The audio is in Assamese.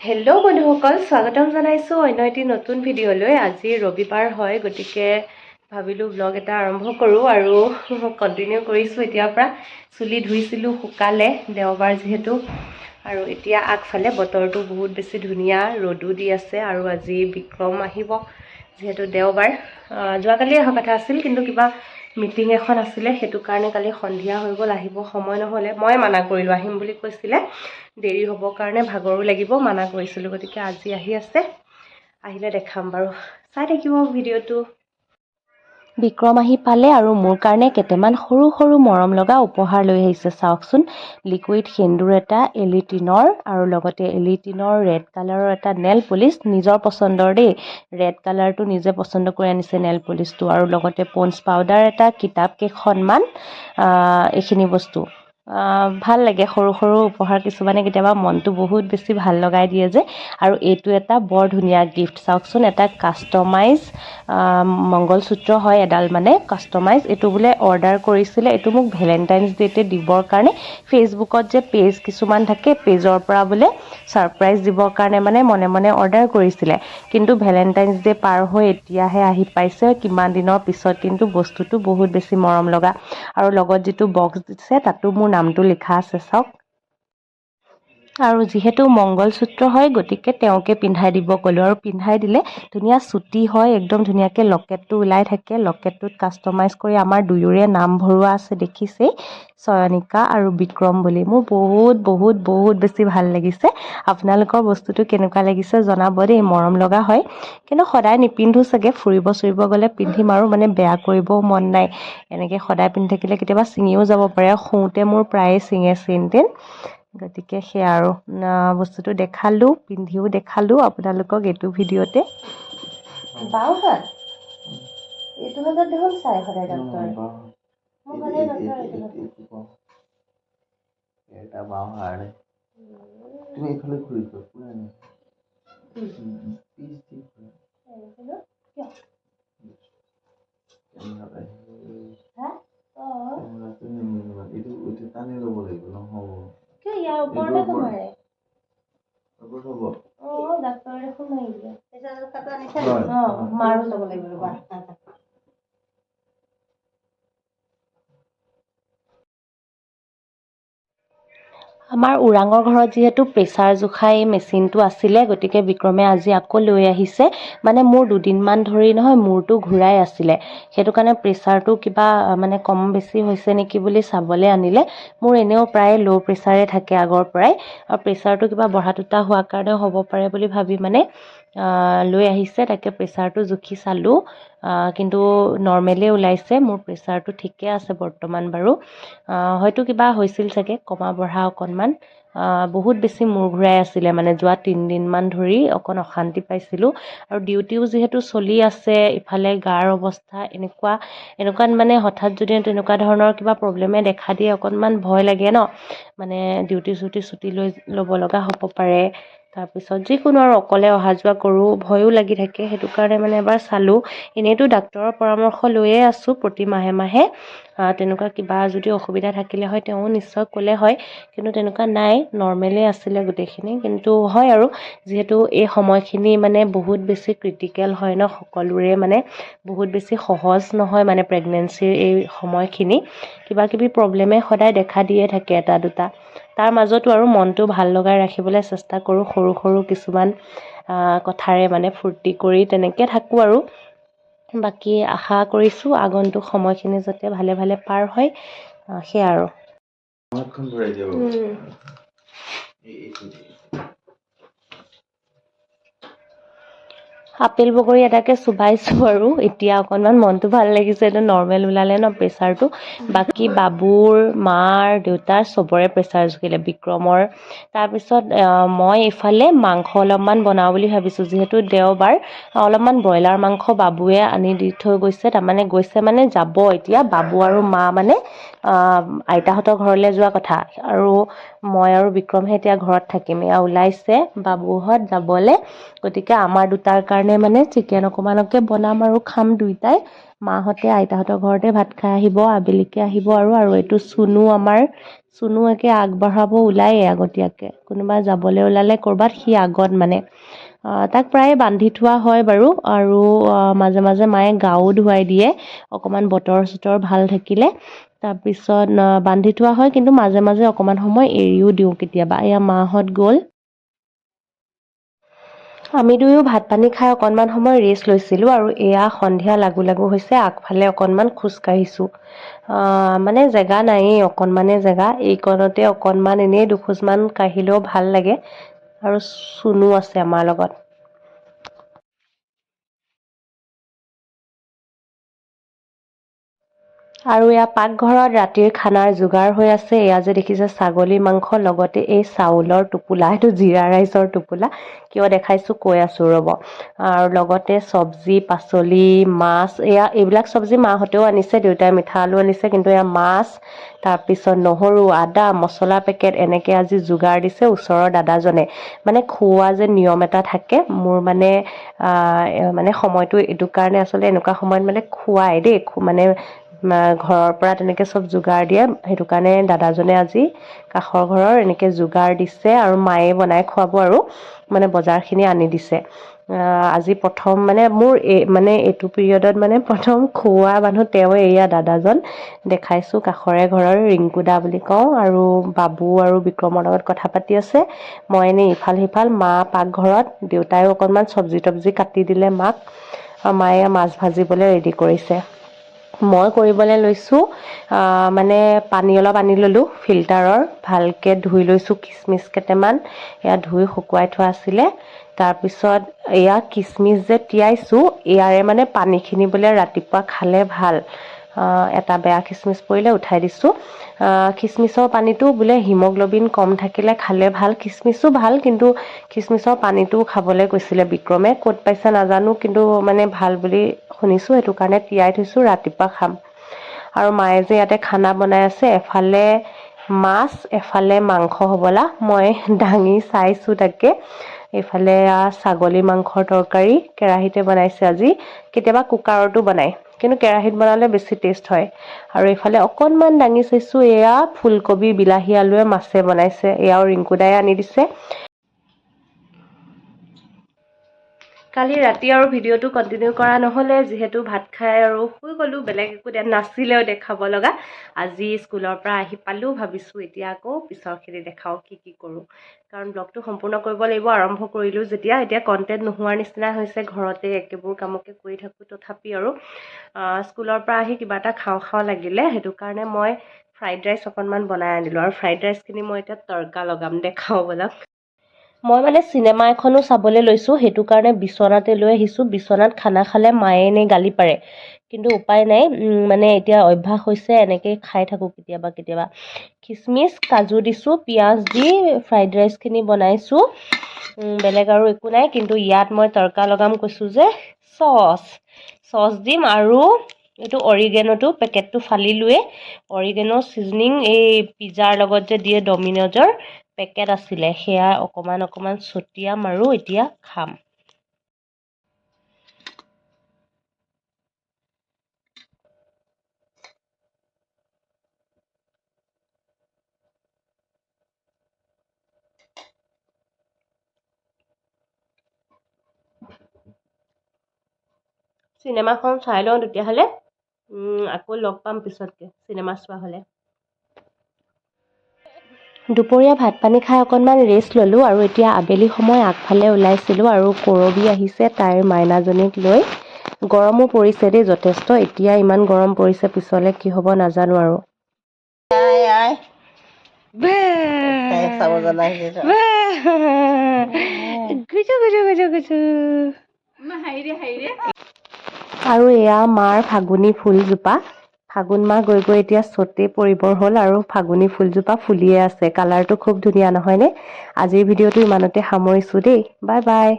হেল্ল' বন্ধুসকল, স্বাগতম জনাইছোঁ অন্য এটি নতুন ভিডিঅ'লৈ। আজি ৰবিবাৰ হয়, গতিকে ভাবিলোঁ ব্লগ এটা আৰম্ভ কৰোঁ আৰু কণ্টিনিউ কৰিছোঁ এতিয়াৰ পৰা। চুলি ধুইছিলোঁ, শুকালে, দেওবাৰ যিহেতু। আৰু এতিয়া আগফালে বতৰটো বহুত বেছি ধুনীয়া, ৰ'দো দি আছে আৰু আজি বিক্ৰম আহিব যিহেতু দেওবাৰ। যোৱাকালি অহা কথা আছিল, কিন্তু কিবা মিটিং এখন আছিলে, সেইটো কাৰণে কালি সন্ধিয়া হৈ গ'ল, আহিব সময় নহ'লে। মই মানা কৰিলোঁ, আহিম বুলি কৈছিলে, দেৰি হ'বৰ কাৰণে, ভাগৰো লাগিব, মানা কৰিছিলোঁ। গতিকে আজি আহি আছে, আহিলে দেখাম বাৰু, চাই থাকিব ভিডিঅ'টো। বিক্ৰম আহি পালে আৰু মোৰ কাৰণে কেইটামান সৰু সৰু মৰম লগা উপহাৰ লৈ আহিছে। চাওকচোন, লিকুইড সেন্দুৰ এটা এলিটিনৰ আৰু লগতে এলিটিনৰ ৰেড কালাৰৰ এটা নেল পলিচ, নিজৰ পচন্দৰ দেই। ৰেড কালাৰটো নিজে পচন্দ কৰি আনিছে নেল পলিচটো, আৰু লগতে পণ্ডছ পাউডাৰ এটা, কিতাপ কেইখনমান, এইখিনি বস্তু। ভাল লাগে সৰু সৰু উপহাৰ কিছুমানে কেতিয়াবা মনটো বহুত বেছি ভাল লগাই দিয়ে যে। আৰু এইটো এটা বৰ ধুনীয়া গিফ্ট, চাওকচোন, এটা কাষ্টমাইজ মংগলসূত্ৰ হয় এডাল, মানে কাষ্টমাইজ। এইটো বোলে অৰ্ডাৰ কৰিছিলে, এইটো মোক ভেলেণ্টাইন্স ডে'তে দিবৰ কাৰণে। ফেচবুকত যে পেজ কিছুমান থাকে, পেজৰ পৰা বোলে ছাৰপ্ৰাইজ দিবৰ কাৰণে মানে মনে মনে অৰ্ডাৰ কৰিছিলে। কিন্তু ভেলেণ্টাইন্স ডে' পাৰ হৈ এতিয়াহে আহি পাইছে, কিমান দিনৰ পিছত। কিন্তু বস্তুটো বহুত বেছি মৰম লগা, আৰু লগত যিটো বক্স দিছে তাতো মোৰ নামটো লিখা আছে, চাওক। আৰু যিহেতু মংগলসূত্ৰ হয়, গতিকে তেওঁকে পিন্ধাই দিব ক'লোঁ, আৰু পিন্ধাই দিলে। ধুনীয়া চুটি হয়, একদম ধুনীয়াকৈ লকেটটো ওলাই থাকে। লকেটটোত কাষ্টমাইজ কৰি আমাৰ দুয়োৰে নাম ভৰোৱা আছে, দেখিছেই, চয়নিকা আৰু বিক্ৰম বুলি। মোৰ বহুত বহুত বহুত বেছি ভাল লাগিছে। আপোনালোকৰ বস্তুটো কেনেকুৱা লাগিছে জনাব দেই, মৰম লগা হয়। কিন্তু সদায় নিপিন্ধো চাগে, ফুৰিব চুৰিব গ'লে পিন্ধিম আৰু, মানে বেয়া কৰিবও মন নাই। এনেকৈ সদায় পিন্ধি থাকিলে কেতিয়াবা ছিঙিও যাব পাৰে, শুওঁতে মোৰ প্ৰায়ে ছিঙে চেইন টেইন। গতিকে সেয়া আৰু, বস্তুটো দেখালোঁ, পিন্ধিও দেখালোঁ আপোনালোকক এইটো ভিডিঅ'তে। বাওঁহাত এইটো হাতত দেখোন চাই সদায় ডাক্তৰে। মোক সদায় ডাক্তৰে এইটো এটা বাওঁ হাড়ে তুমি এইফালে ঘূৰিছো পুৰা নে টানি ল'ব লাগিব, নহ'ব। ইয়াৰ ওপৰতে তোমাৰে হ'ব। ডাক্তৰে দেখোন মাৰি দিয়ে। মাৰো যাব লাগিব ৰ'বা। আমাৰ ওৰাঙৰ ঘৰত যিহেতু প্ৰেছাৰ জোখাই মেচিনটো আছিলে, গতিকে বিক্ৰমে আজি আকৌ লৈ আহিছে। মানে মোৰ দুদিনমান ধৰি নহয় মূৰটো ঘূৰাই আছিলে, সেইটো কাৰণে প্ৰেছাৰটো কিবা মানে কম বেছি হৈছে নেকি বুলি চাবলৈ আনিলে। মোৰ এনেও প্ৰায় ল' প্ৰেছাৰে থাকে আগৰ পৰাই, আৰু প্ৰেছাৰটো কিবা বঢ়া টুটা হোৱাৰ কাৰণেও হ'ব পাৰে বুলি ভাবি মানে লৈ আহিছে। তাকে প্ৰেছাৰটো জুখি চালোঁ, কিন্তু নৰ্মেলেই ওলাইছে। মোৰ প্ৰেছাৰটো ঠিকে আছে বৰ্তমান বাৰু। হয়তো কিবা হৈছিল চাগে, কমা বঢ়া অকণমান। বহুত বেছি মূৰ ঘূৰাই আছিলে, মানে যোৱা 3 দিনমান ধৰি অকণ অশান্তি পাইছিলোঁ। আৰু ডিউটিও যিহেতু চলি আছে, ইফালে গাৰ অৱস্থা এনেকুৱাত মানে হঠাৎ যদি তেনেকুৱা ধৰণৰ কিবা প্ৰব্লেমে দেখা দিয়ে, অকণমান ভয় লাগে ন। মানে ডিউটি ছুটি লৈ ল'ব লগা হ'ব পাৰে। তাৰপিছত যিকোনো আৰু অকলে অহা যোৱা কৰোঁ, ভয়ো লাগি থাকে। সেইটো কাৰণে মানে এবাৰ চালোঁ। এনেইতো ডাক্তৰৰ পৰামৰ্শ লৈয়ে আছোঁ প্ৰতি মাহে মাহে। তেনেকুৱা কিবা যদি অসুবিধা থাকিলে হয় তেওঁ নিশ্চয় ক'লে হয়, কিন্তু তেনেকুৱা নাই, নৰ্মেলেই আছিলে গোটেইখিনি। কিন্তু হয় আৰু, যিহেতু এই সময়খিনি মানে বহুত বেছি ক্ৰিটিকেল হয় ন, সকলোৰে মানে বহুত বেছি সহজ নহয় মানে প্ৰেগনেঞ্চিৰ এই সময়খিনি। কিবা কিবি প্ৰব্লেমে সদায় দেখা দিয়ে থাকে এটা দুটা। তাৰ মাজতো আৰু মনটো ভাল লগাই ৰাখিবলৈ চেষ্টা কৰোঁ, সৰু সৰু কিছুমান কথাৰে মানে ফূৰ্তি কৰি তেনেকৈ থাকোঁ আৰু। বাকী আশা কৰিছোঁ আগন্তুক সময়খিনি যাতে ভালে ভালে পাৰ হয়, সেয়া আৰু। আপেল বগৰী এটাকে চুবাইছোঁ আৰু এতিয়া অকণমান মনটো ভাল লাগিছে। এইটো নৰ্মেল ওলালে ন প্ৰেছাৰটো। বাকী বাবুৰ, মাৰ, দেউতাৰ চবৰে প্ৰেছাৰ জুখিলে, বিক্ৰমৰ। তাৰপিছত মই এইফালে মাংস অলপমান বনাওঁ বুলি ভাবিছোঁ, যিহেতু দেওবাৰ। অলপমান ব্ৰইলাৰ মাংস বাবুৱে আনি দি থৈ গৈছে, তাৰমানে গৈছে মানে যাব এতিয়া। বাবু আৰু মা মানে আইতাহঁতৰ ঘৰলৈ যোৱা কথা আৰু মই আৰু বিক্ৰমহে এতিয়া ঘৰত থাকিম। এয়া ওলাইছে বাবুহঁত যাবলৈ, গতিকে আমাৰ দুটাৰ কাৰণে মানে চিকেন অকণমানকে বনাম আৰু খাম দুইটাই। মাহঁতে আইতাহঁতৰ ঘৰতে ভাত খাই আহিব, আবেলিকে আহিব আৰু এইটো চুনু একে আগবঢ়াব ওলায়ে আগতীয়াকৈ, কোনোবা যাবলৈ ওলালে ক'ৰবাত সি আগত মানে। তাক প্ৰায়ে বান্ধি থোৱা হয় বাৰু, আৰু মাজে মাজে মায়ে গাও ধুৱাই দিয়ে অকণমান বতৰ চতৰ ভাল থাকিলে। তাৰপিছত বান্ধি থোৱা হয়, কিন্তু মাজে মাজে অকণমান সময় এৰিও দিওঁ কেতিয়াবা। এয়া মাহঁত গ'ল। আমি দুয়ো ভাত পানী খাই অকণমান সময় ৰেষ্ট লৈছিলোঁ আৰু এয়া সন্ধিয়া লাগু লাগু হৈছে আগফালে অকণমান খোজকাঢ়িছোঁ। মানে জেগা নায়েই, অকণমানে জেগা, এইকণতে অকণমান এনেই দুখোজমান কাঢ়িলেও ভাল লাগে। আৰু চুনু আছে আমাৰ লগত। আৰু এয়া পাকঘৰত ৰাতিৰ খানাৰ যোগাৰ হৈ আছে। এয়া যে দেখিছে ছাগলী মাংস, লগতে এই চাউলৰ টোপোলা, এইটো জিৰা ৰাইচৰ টোপোলা, কিয় দেখাইছোঁ কৈ আছোঁ ৰ'ব। আৰু লগতে চব্জি পাচলি মাছ, এইবিলাক চব্জি মাহঁতেও আনিছে, দেউতাই মিঠা আলু আনিছে, কিন্তু এয়া মাছ, তাৰপিছত নহৰু আদা মছলা পেকেট এনেকৈ আজি যোগাৰ দিছে ওচৰৰ দাদাজনে। মানে খোৱা যে নিয়ম এটা থাকে মোৰ, মানে সময়টো এইটো কাৰণে আচলতে এনেকুৱা সময়ত মানে খুৱাই দেই, মানে ঘৰৰ পৰা তেনেকৈ চব যোগাৰ দিয়ে, সেইটো কাৰণে দাদাজনে আজি কাষৰ ঘৰৰ এনেকৈ যোগাৰ দিছে আৰু মায়ে বনাই খুৱাব আৰু মানে বজাৰখিনি আনি দিছে। আজি প্ৰথম মানে মোৰ এইটো পিৰিয়ডত মানে প্ৰথম খোৱা মানুহ তেওঁৱে, এয়া দাদাজন দেখাইছোঁ, কাষৰে ঘৰৰ ৰিংকু দা বুলি কওঁ, আৰু বাবু আৰু বিক্ৰমৰ লগত কথা পাতি আছে। মই এনেই ইফাল সিফাল, মা পাকঘৰত, দেউতায়ো অকণমান চব্জি তব্জি কাটি দিলে মাক, মায়ে মাছ ভাজিবলৈ ৰেডি কৰিছে। মই কৰিবলৈ লৈছোঁ মানে পানী অলপ আনি ল'লোঁ ফিল্টাৰৰ, ভালকৈ ধুই লৈছোঁ কিচমিচ কেইটামান, এয়া ধুই শুকুৱাই থোৱা আছিলে। তাৰপিছত এয়া কিচমিচ যে তিয়াইছোঁ, ইয়াৰে মানে পানীখিনি বোলে ৰাতিপুৱা খালে ভাল, এটা বেয়া কিচমিচ পৰিলে উঠাই দিছোঁ। কিচমিচৰ পানীটো বোলে হিমগ্ল'বিন কম থাকিলে খালে ভাল, কিচমিচো ভাল, কিন্তু কিচমিচৰ পানীটোও খাবলৈ কৈছিলে বিক্ৰমে, ক'ত পাইছে নাজানো, কিন্তু মানে ভাল বুলি শুনিছোঁ, সেইটো কাৰণে তিয়াই থৈছোঁ, ৰাতিপুৱা খাম। আৰু মায়ে যে ইয়াতে খানা বনাই আছে, এফালে মাছ এফালে মাংস হ'বলা, মই দাঙি চাইছোঁ তাকে। এইফালে ছাগলী মাংসৰ তৰকাৰী কেৰাহীতে বনাইছে আজি, কেতিয়াবা কুকাৰতো বনায়, কিন্তু কেৰাহীত বনালে বেছি টেষ্ট হয়। আৰু এইফালে অকণমান দাঙি চাইছোঁ, এয়া ফুলকবি বিলাহী আলুৱে মাছে বনাইছে, এয়াও ৰিংকু দাই আনি দিছে। কালি ৰাতি আৰু ভিডিঅ'টো কণ্টিনিউ কৰা নহ'লে, যিহেতু ভাত খাই আৰু শুই গ'লোঁ, বেলেগ একো নাছিলেও দেখাব লগা। আজি স্কুলৰ পৰা আহি পালোঁ, ভাবিছোঁ এতিয়া আকৌ পিছৰখিনি দেখাওঁ, কি কৰোঁ, কাৰণ ব্লগটো সম্পূৰ্ণ কৰিব লাগিব, আৰম্ভ কৰিলোঁ যেতিয়া, এতিয়া কণ্টেণ্ট নোহোৱাৰ নিচিনা হৈছে, ঘৰতে একেবোৰ কামকে কৰি থাকোঁ। তথাপি আৰু স্কুলৰ পৰা আহি কিবা এটা খাওঁ লাগিলে, সেইটো কাৰণে মই ফ্ৰাইড ৰাইচ অকণমান বনাই আনিলোঁ, আৰু ফ্ৰাইড ৰাইচখিনি মই এতিয়া তৰকা লগাম, দেখাওঁ বলক। মই মানে চিনেমা এখনো চাবলৈ লৈছোঁ, সেইটো কাৰণে বিচনাতে লৈ আহিছোঁ। বিচনাত খানা খালে মায়ে এনেই গালি পাৰে, কিন্তু উপায় নাই, মানে এতিয়া অভ্যাস হৈছে, এনেকৈ খাই থাকোঁ কেতিয়াবা। কিচমিচ কাজু দিছোঁ, পিঁয়াজ দি ফ্ৰাইড ৰাইচখিনি বনাইছোঁ, বেলেগ আৰু একো নাই। কিন্তু ইয়াত মই তৰকা লগাম কৈছোঁ যে, চচ দিম, আৰু এইটো অৰিগেন'টো পেকেটটো ফালিলোৱে, অৰিগেন' ছিজনিং, এই পিজ্জাৰ লগত যে দিয়ে ডমিন'জৰ পেকেট আছিলে, সেয়া অকণমান ছটিয়াম আৰু এতিয়া খাম। চিনেমাখন চাই লওঁ তেতিয়াহ'লে, আকৌ লগ পাম পিছতকে চিনেমা চোৱা হ'লে। দুপৰীয়া ভাত পানী খাই অকণমান ৰেষ্ট ল'লোঁ, আৰু এতিয়া আবেলি সময় আগফালে ওলাইছিলোঁ, আৰু কৰবী আহিছে তাইৰ মাইনাজনীক লৈ। গৰমো পৰিছে দেই যথেষ্ট, এতিয়া ইমান গৰম পৰিছে, পিছলৈ কি হ'ব নাজানো আৰু। আৰু এয়া মাৰ ফাগুনী ফুলজোপা, ফাগুন মাহ গৈ এতিয়া চ'তে পৰিবৰ হ'ল, আৰু ফাগুনী ফুলজোপা ফুলিয়ে আছে, কালাৰটো খুব ধুনীয়া নহয়নে? আজিৰ ভিডিঅ'টো ইমানতে সামৰিছোঁ দেই, বাই বাই।